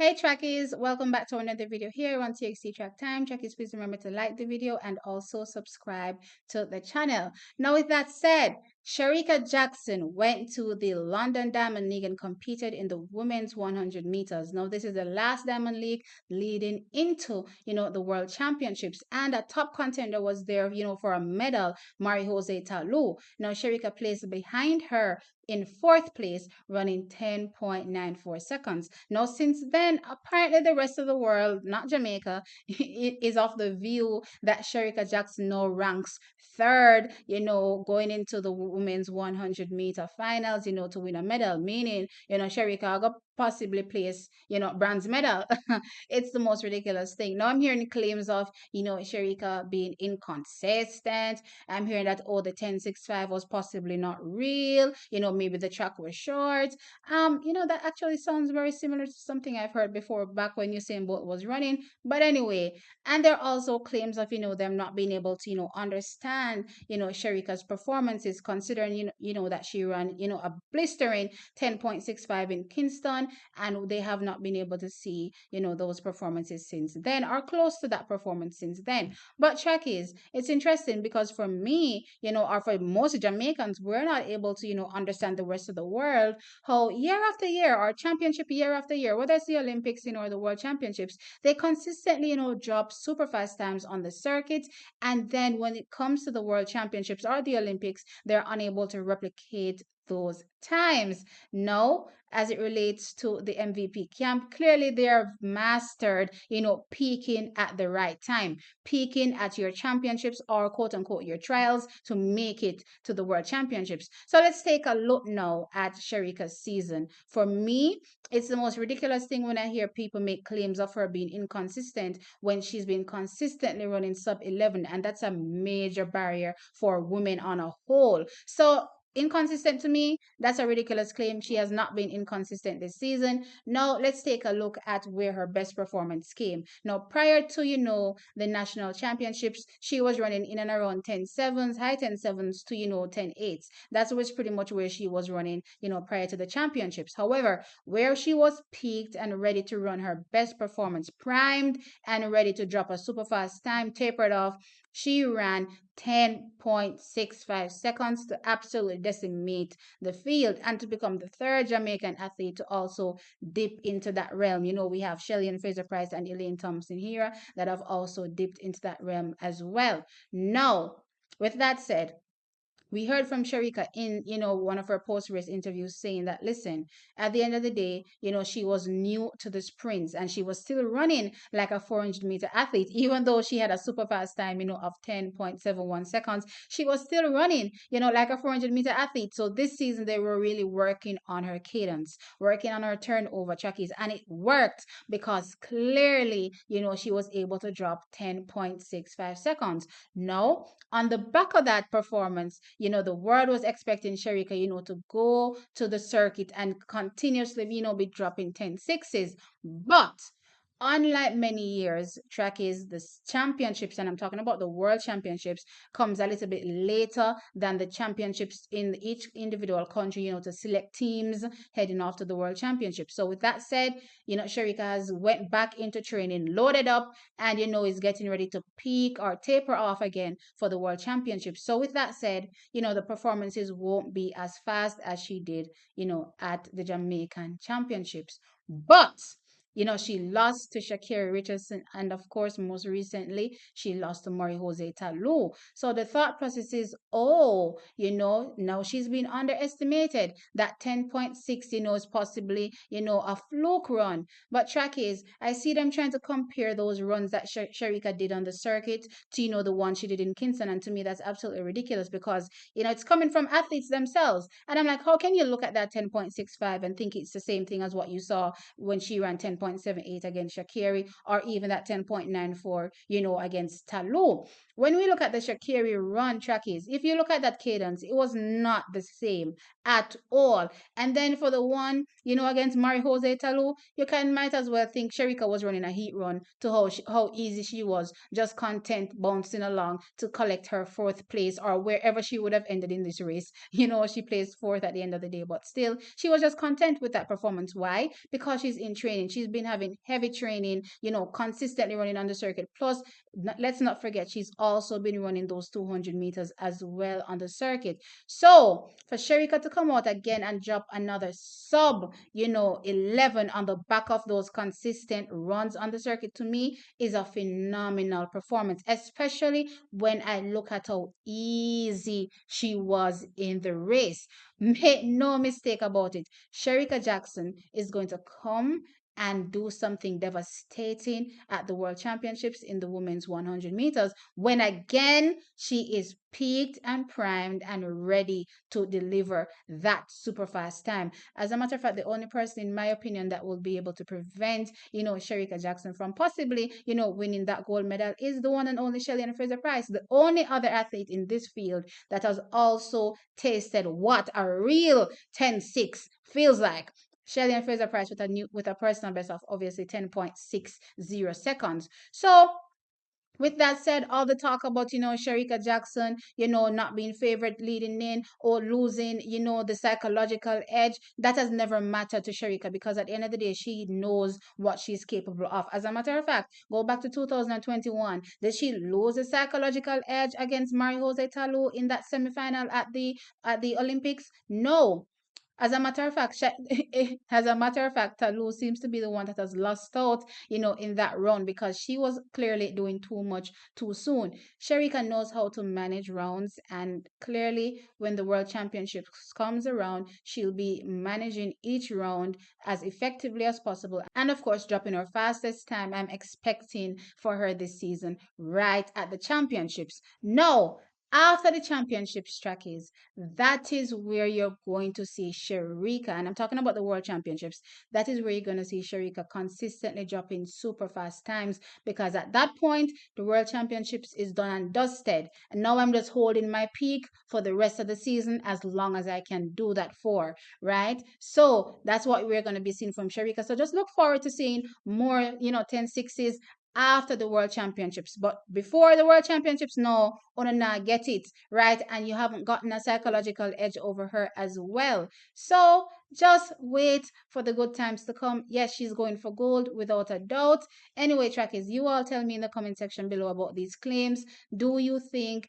Hey trackies, welcome back to another video here on TXT Track Time. Trackies, please remember to like the video and also subscribe to the channel. Now, with that said, Shericka Jackson went to the London Diamond League and competed in the women's 100 meters. Now, this is the last Diamond League leading into, the World Championships. And a top contender was there, for a medal, Marie Jose Talu. Now, Shericka placed behind her in fourth place, running 10.94 seconds. Now, since then, apparently the rest of the world, not Jamaica, is of the view that Shericka Jackson now ranks third, going into the women's 100-meter finals, to win a medal, meaning, Shericka got possibly place, bronze medal. It's the most ridiculous thing. Now I'm hearing claims of, Shericka being inconsistent. I'm hearing that, oh, the 10.65 was possibly not real. Maybe the track was short. That actually sounds very similar to something I've heard before back when Usain Bolt was running. But anyway, and there are also claims of, them not being able to, understand, Shericka's performances, considering, that she ran, a blistering 10.65 in Kingston, and they have not been able to see, those performances since then, or close to that performance since then. But check is, it's interesting because for me, or for most Jamaicans, we're not able to, understand the rest of the world, how year after year, or championship year after year, whether it's the Olympics, or the World Championships, they consistently, drop super fast times on the circuit. And then when it comes to the World Championships or the Olympics, they're unable to replicate those times. No, as it relates to the MVP camp, clearly they are mastered, peaking at the right time, peaking at your championships or quote unquote your trials to make it to the World Championships. So let's take a look now at Shericka's season. For me, it's the most ridiculous thing when I hear people make claims of her being inconsistent when she's been consistently running sub 11, and that's a major barrier for women on a whole. So inconsistent to me, that's a ridiculous claim. She has not been inconsistent this season. Now let's take a look at where her best performance came. Now, prior to the national championships, she was running in and around 10.7s, high 10.7s to 10.8s. That was pretty much where she was running, prior to the championships. However, where she was peaked and ready to run her best performance, primed and ready to drop a super fast time, tapered off, she ran 10.65 seconds to absolutely decimate the field and to become the third Jamaican athlete to also dip into that realm. We have Shelly-Ann Fraser-Price and Elaine Thompson here that have also dipped into that realm as well. Now, with that said, we heard from Shericka in, one of her post-race interviews saying that, listen, at the end of the day, she was new to the sprints and she was still running like a 400-meter athlete, even though she had a super fast time, of 10.71 seconds. She was still running, like a 400-meter athlete. So this season, they were really working on her cadence, working on her turnover trackies, and it worked because clearly, she was able to drop 10.65 seconds. Now, on the back of that performance, the world was expecting Shericka, to go to the circuit and continuously, be dropping 10.6s. But unlike many years, track is the championships, and I'm talking about the world championships, comes a little bit later than the championships in each individual country, to select teams heading off to the world championship. So with that said, Shericka has went back into training, loaded up, and is getting ready to peak or taper off again for the world championships. So with that said, the performances won't be as fast as she did, at the Jamaican championships. But she lost to Shakira Richardson, and of course, most recently, she lost to Marie Jose Talu. So the thought process is, oh, now she's been underestimated. That 10.6, is possibly, a fluke run. But track is, I see them trying to compare those runs that Shericka did on the circuit to, the one she did in Kingston. And to me, that's absolutely ridiculous because, it's coming from athletes themselves. And I'm like, how can you look at that 10.65 and think it's the same thing as what you saw when she ran 10.78 against Shakiri, or even that 10.94, against Talu? When we look at the Shakiri run trackies, if you look at that cadence, it was not the same at all. And then for the one, against Mari Jose Talu, you can might as well think Shericka was running a heat run to how easy she was, just content bouncing along to collect her fourth place or wherever she would have ended in this race. She placed fourth at the end of the day, but still, she was just content with that performance. Why? Because she's in training. She's been having heavy training, consistently running on the circuit. Plus, let's not forget, she's also been running those 200 meters as well on the circuit. So for Shericka to come out again and drop another sub, 11 on the back of those consistent runs on the circuit, to me is a phenomenal performance, especially when I look at how easy she was in the race. Make no mistake about it. Shericka Jackson is going to come and do something devastating at the World Championships in the women's 100 meters when again she is peaked and primed and ready to deliver that super fast time. As a matter of fact, the only person, in my opinion, that will be able to prevent, Shericka Jackson from possibly, winning that gold medal is the one and only Shelly-Ann Fraser-Pryce, the only other athlete in this field that has also tasted what a real 10-6 feels like. Shelly-Ann Fraser-Pryce with a personal best of obviously 10.60 seconds. So with that said, all the talk about, Shericka Jackson, not being favored leading in or losing, the psychological edge, that has never mattered to Shericka because at the end of the day, she knows what she's capable of. As a matter of fact, go back to 2021. Did she lose the psychological edge against Mari Jose Talu in that semifinal at the Olympics? No. As a matter of fact, as a matter of fact, Talu seems to be the one that has lost out, in that run because she was clearly doing too much too soon. Shericka knows how to manage rounds, and clearly, when the World Championships comes around, she'll be managing each round as effectively as possible, and of course, dropping her fastest time. I'm expecting for her this season, right at the championships. No. After the championships track that is where you're going to see Shericka, and I'm talking about the World Championships. That is where you're going to see Shericka consistently dropping super fast times because at that point, the World Championships is done and dusted. And now I'm just holding my peak for the rest of the season as long as I can do that for, right? So that's what we're going to be seeing from Shericka. So just look forward to seeing more, 10-6s after the World Championships. But before the World Championships, no, Onana get it, right? And you haven't gotten a psychological edge over her as well. So just wait for the good times to come. Yes, she's going for gold without a doubt. Anyway, trackies, you all tell me in the comment section below about these claims. Do you think,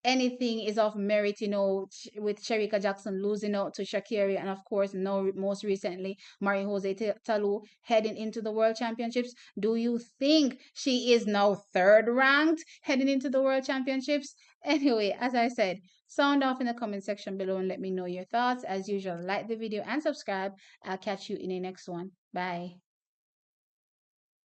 anything is of merit, with Shericka Jackson losing out to Shakiri and of course now most recently Mari Jose Talu heading into the World Championships? Do you think she is now third ranked heading into the World Championships? Anyway, as I said, sound off in the comment section below and let me know your thoughts. As usual, like the video and subscribe. I'll catch you in the next one. Bye.